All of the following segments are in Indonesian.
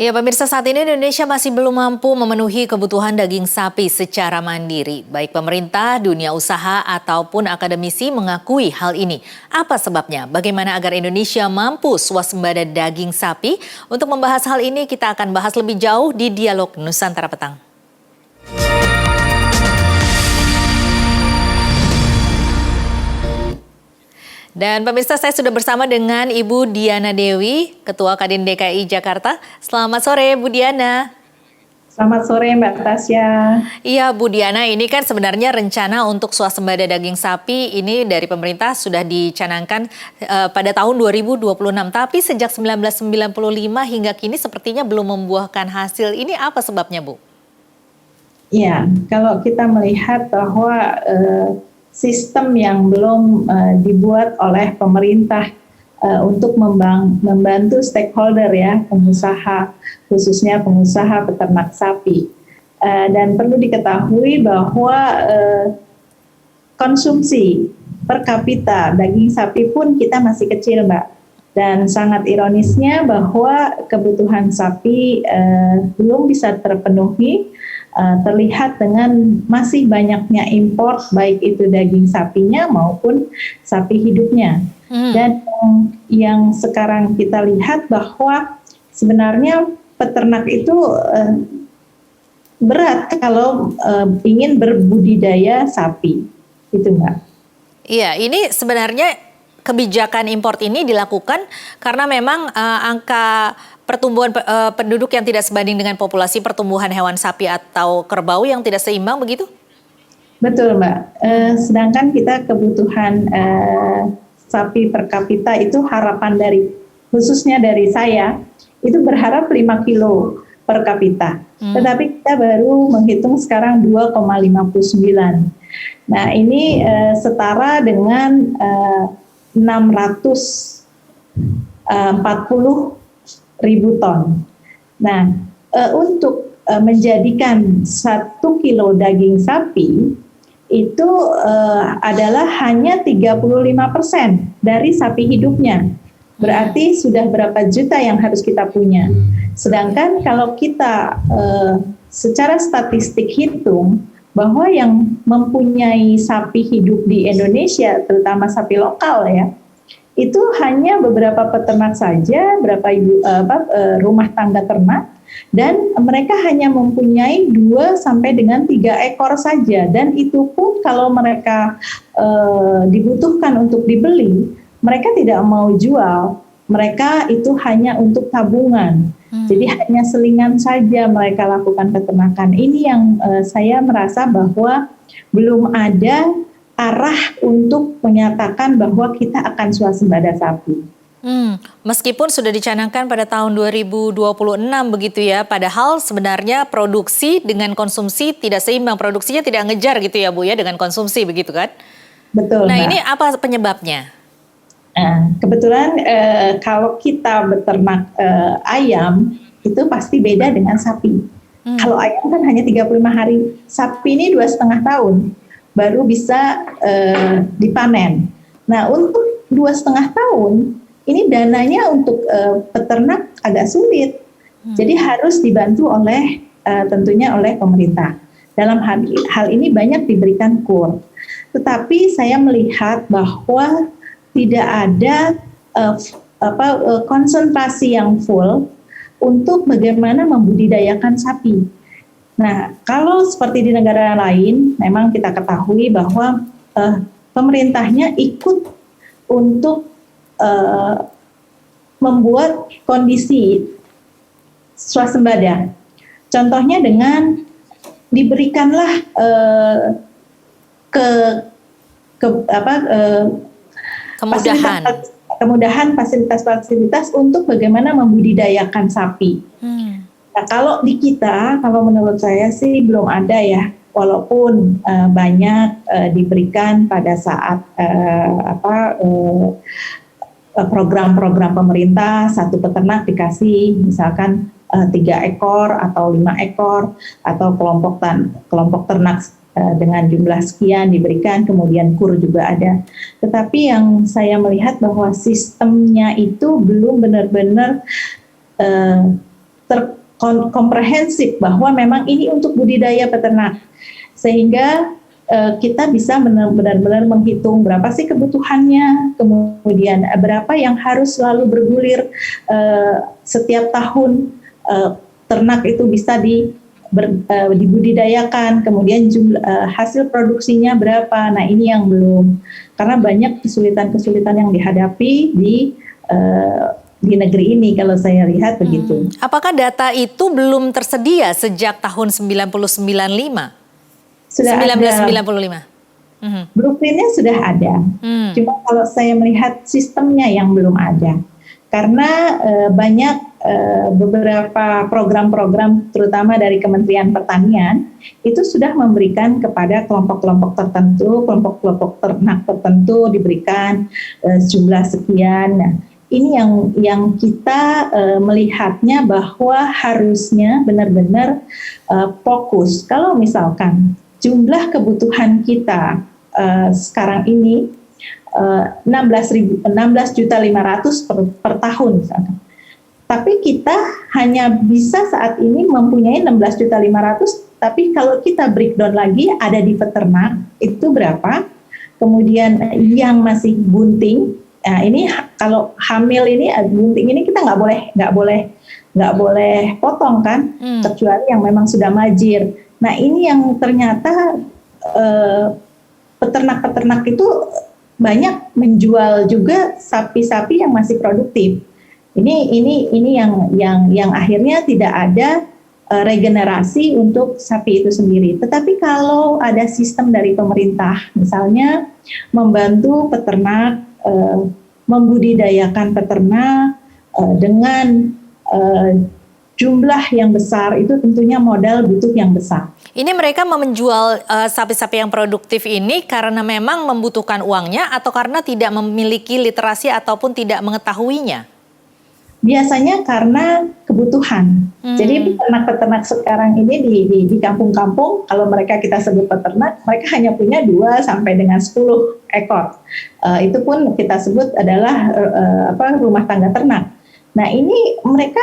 Ya, pemirsa, saat ini Indonesia masih belum mampu memenuhi kebutuhan daging sapi secara mandiri. Baik pemerintah, dunia usaha, ataupun akademisi mengakui hal ini. Apa sebabnya? Bagaimana agar Indonesia mampu swasembada daging sapi? Untuk membahas hal ini, kita akan bahas lebih jauh di Dialog Nusantara Petang. Dan pemirsa, saya sudah bersama dengan Ibu Diana Dewi, Ketua Kadin DKI Jakarta. Selamat sore, Bu Diana. Selamat sore, Mbak Tasya. Iya, Bu Diana, ini kan sebenarnya rencana untuk swasembada daging sapi ini dari pemerintah sudah dicanangkan pada tahun 2026. Tapi sejak 1995 hingga kini sepertinya belum membuahkan hasil. Ini apa sebabnya, Bu? Iya, kalau kita melihat bahwa sistem yang belum dibuat oleh pemerintah untuk membantu stakeholder ya, pengusaha, khususnya pengusaha peternak sapi. Dan perlu diketahui bahwa konsumsi per kapita daging sapi pun kita masih kecil, Mbak. Dan sangat ironisnya bahwa kebutuhan sapi belum bisa terpenuhi, terlihat dengan masih banyaknya impor, baik itu daging sapinya maupun sapi hidupnya. Dan yang sekarang kita lihat bahwa sebenarnya peternak itu berat kalau ingin berbudidaya sapi, itu Mbak. Iya, ini sebenarnya kebijakan impor ini dilakukan karena memang angka pertumbuhan penduduk yang tidak sebanding dengan populasi pertumbuhan hewan sapi atau kerbau yang tidak seimbang, begitu? Betul, Mbak. Sedangkan kita kebutuhan sapi per kapita itu harapan khususnya dari saya, itu berharap 5 kilo per kapita. Tetapi kita baru menghitung sekarang 2,59. Nah, ini setara dengan 640.000 ton. Nah, untuk menjadikan 1 kilo daging sapi itu adalah hanya 35% dari sapi hidupnya. Berarti sudah berapa juta yang harus kita punya. Sedangkan kalau kita secara statistik hitung bahwa yang mempunyai sapi hidup di Indonesia, terutama sapi lokal ya, itu hanya beberapa peternak saja, rumah tangga ternak, dan mereka hanya mempunyai 2 sampai dengan 3 ekor saja, dan itu pun kalau mereka dibutuhkan untuk dibeli, mereka tidak mau jual, mereka itu hanya untuk tabungan. Jadi hanya selingan saja mereka lakukan peternakan. Ini yang saya merasa bahwa belum ada arah untuk menyatakan bahwa kita akan swasembada sapi. Meskipun sudah dicanangkan pada tahun 2026 begitu ya, padahal sebenarnya produksi dengan konsumsi tidak seimbang, produksinya tidak ngejar gitu ya Bu ya dengan konsumsi begitu kan? Betul. Nah, Mbak. ini apa penyebabnya? Kebetulan kalau kita beternak ayam itu pasti beda dengan sapi. Kalau ayam kan hanya 35 hari, sapi ini 2,5 tahun baru bisa dipanen. Nah, untuk 2,5 tahun ini dananya untuk peternak agak sulit. Jadi harus dibantu oleh tentunya oleh pemerintah. Dalam hal ini banyak diberikan KUR. Tetapi saya melihat bahwa tidak ada konsentrasi yang full untuk bagaimana membudidayakan sapi. Nah, kalau seperti di negara lain, memang kita ketahui bahwa pemerintahnya ikut untuk membuat kondisi swasembada. Contohnya dengan diberikanlah kemudahan fasilitas-fasilitas untuk bagaimana membudidayakan sapi. Nah, kalau di kita, kalau menurut saya sih belum ada ya, walaupun banyak diberikan pada saat program-program pemerintah, satu peternak dikasih misalkan 3 ekor atau 5 ekor atau kelompok ternak dengan jumlah sekian diberikan, kemudian KUR juga ada. Tetapi yang saya melihat bahwa sistemnya itu belum benar-benar komprehensif bahwa memang ini untuk budidaya peternak, sehingga kita bisa benar-benar menghitung berapa sih kebutuhannya, kemudian berapa yang harus selalu bergulir setiap tahun, ternak itu bisa dibudidayakan, kemudian hasil produksinya berapa. Nah ini yang belum, karena banyak kesulitan-kesulitan yang dihadapi di negeri ini kalau saya lihat begitu. Apakah data itu belum tersedia sejak tahun 1995? Sudah 1995. Blueprintnya sudah ada, cuma kalau saya melihat sistemnya yang belum ada, karena banyak beberapa program-program terutama dari Kementerian Pertanian itu sudah memberikan kepada kelompok-kelompok tertentu, kelompok-kelompok ternak tertentu diberikan jumlah sekian. Nah, ini yang kita melihatnya bahwa harusnya benar-benar fokus. Kalau misalkan jumlah kebutuhan kita sekarang ini 16.500.000 per tahun misalkan. Tapi kita hanya bisa saat ini mempunyai 16.500.000, tapi kalau kita breakdown lagi ada di peternak itu berapa? Kemudian yang masih bunting, nah ini kalau hamil ini bunting ini kita nggak boleh potong kan, kecuali yang memang sudah majir. Nah ini yang ternyata peternak-peternak itu banyak menjual juga sapi-sapi yang masih produktif. Ini yang akhirnya tidak ada regenerasi untuk sapi itu sendiri. Tetapi kalau ada sistem dari pemerintah, misalnya membantu peternak membudidayakan peternak dengan jumlah yang besar, itu tentunya modal butuh yang besar. Ini mereka menjual sapi-sapi yang produktif ini karena memang membutuhkan uangnya atau karena tidak memiliki literasi ataupun tidak mengetahuinya? Biasanya karena kebutuhan. Jadi peternak-peternak sekarang ini di kampung-kampung, kalau mereka kita sebut peternak, mereka hanya punya 2 sampai dengan 10 ekor. Itu pun kita sebut adalah rumah tangga ternak. Nah ini mereka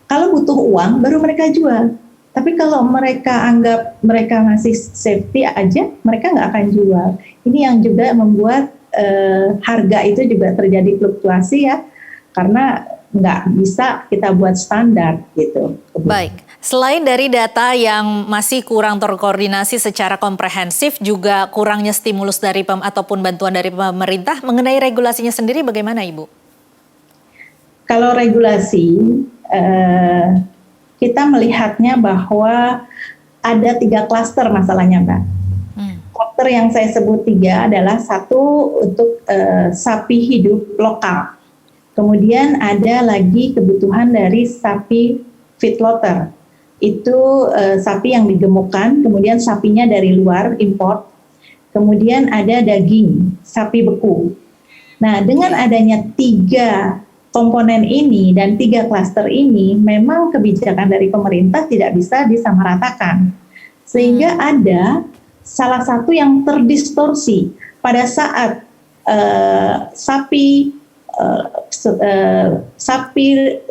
kalau butuh uang baru mereka jual. Tapi kalau mereka anggap mereka masih safety aja, mereka nggak akan jual. Ini yang juga membuat harga itu juga terjadi fluktuasi ya, karena nggak bisa kita buat standar gitu. Baik, selain dari data yang masih kurang terkoordinasi secara komprehensif, juga kurangnya stimulus dari ataupun bantuan dari pemerintah, mengenai regulasinya sendiri bagaimana Ibu? Kalau regulasi, kita melihatnya bahwa ada 3 klaster masalahnya Mbak. Klaster yang saya sebut 3 adalah 1 untuk sapi hidup lokal. Kemudian ada lagi kebutuhan dari sapi feedlotter. Itu sapi yang digemukkan, kemudian sapinya dari luar import. Kemudian ada daging sapi beku. Nah, dengan adanya 3 komponen ini dan 3 klaster ini, memang kebijakan dari pemerintah tidak bisa disamaratakan. Sehingga ada salah satu yang terdistorsi pada saat sapi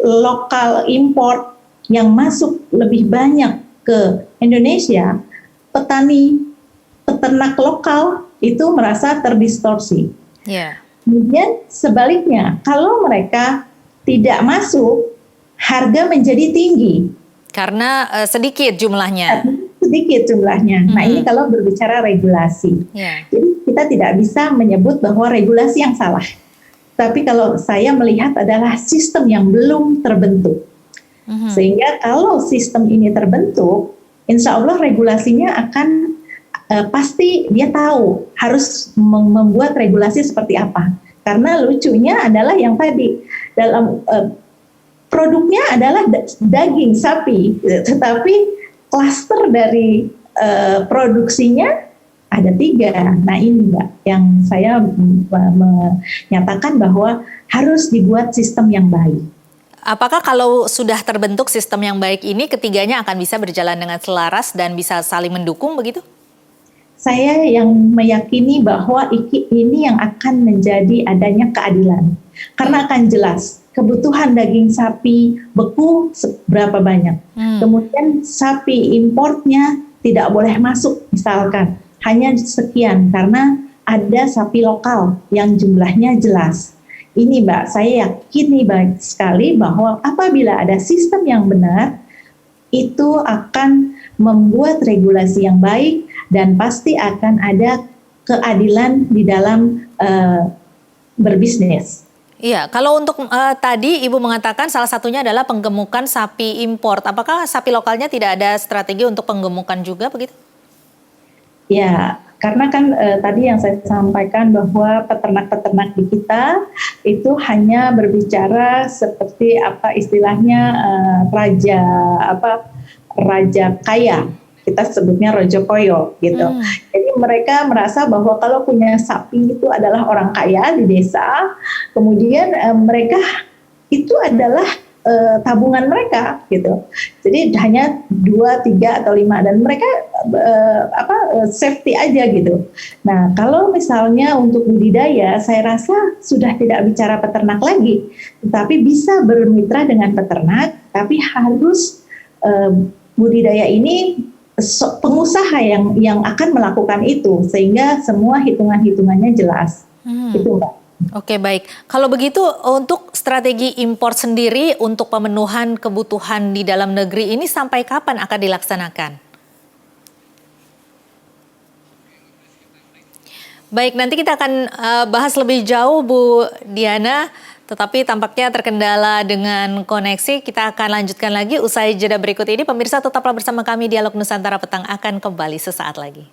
lokal import yang masuk lebih banyak ke Indonesia, peternak lokal itu merasa terdistorsi. Kemudian sebaliknya, kalau mereka tidak masuk, harga menjadi tinggi. Karena sedikit jumlahnya. Nah ini kalau berbicara regulasi. Jadi kita tidak bisa menyebut bahwa regulasi yang salah. Tapi kalau saya melihat adalah sistem yang belum terbentuk. Sehingga kalau sistem ini terbentuk, insya Allah regulasinya akan pasti dia tahu harus membuat regulasi seperti apa. Karena lucunya adalah yang tadi, dalam produknya adalah daging sapi, tetapi klaster dari produksinya ada 3. Nah ini Mbak, yang saya menyatakan bahwa harus dibuat sistem yang baik. Apakah kalau sudah terbentuk sistem yang baik ini, ketiganya akan bisa berjalan dengan selaras dan bisa saling mendukung begitu? Saya yang meyakini bahwa ini yang akan menjadi adanya keadilan. Karena akan jelas, kebutuhan daging sapi beku seberapa banyak. Kemudian sapi importnya tidak boleh masuk misalkan, hanya sekian karena ada sapi lokal yang jumlahnya jelas. Ini Mbak, saya yakin nih baik sekali bahwa apabila ada sistem yang benar, itu akan membuat regulasi yang baik dan pasti akan ada keadilan di dalam berbisnis. Iya, kalau untuk tadi Ibu mengatakan salah satunya adalah penggemukan sapi import. Apakah sapi lokalnya tidak ada strategi untuk penggemukan juga begitu? Ya, karena kan tadi yang saya sampaikan bahwa peternak-peternak di kita itu hanya berbicara seperti apa istilahnya raja kaya. Kita sebutnya Rojo Koyo gitu. Jadi mereka merasa bahwa kalau punya sapi itu adalah orang kaya di desa, kemudian mereka itu adalah tabungan mereka gitu. Jadi hanya 2, 3 atau 5 dan mereka safety aja gitu. Nah, kalau misalnya untuk budidaya, saya rasa sudah tidak bicara peternak lagi, tetapi bisa bermitra dengan peternak, tapi harus budidaya ini pengusaha yang akan melakukan itu sehingga semua hitungannya jelas. Itu Mbak. Oke, baik. Kalau begitu untuk strategi impor sendiri untuk pemenuhan kebutuhan di dalam negeri ini sampai kapan akan dilaksanakan? Baik, nanti kita akan bahas lebih jauh Bu Diana. Tetapi tampaknya terkendala dengan koneksi. Kita akan lanjutkan lagi usai jeda berikut ini. Pemirsa tetaplah bersama kami, Dialog Nusantara Petang akan kembali sesaat lagi.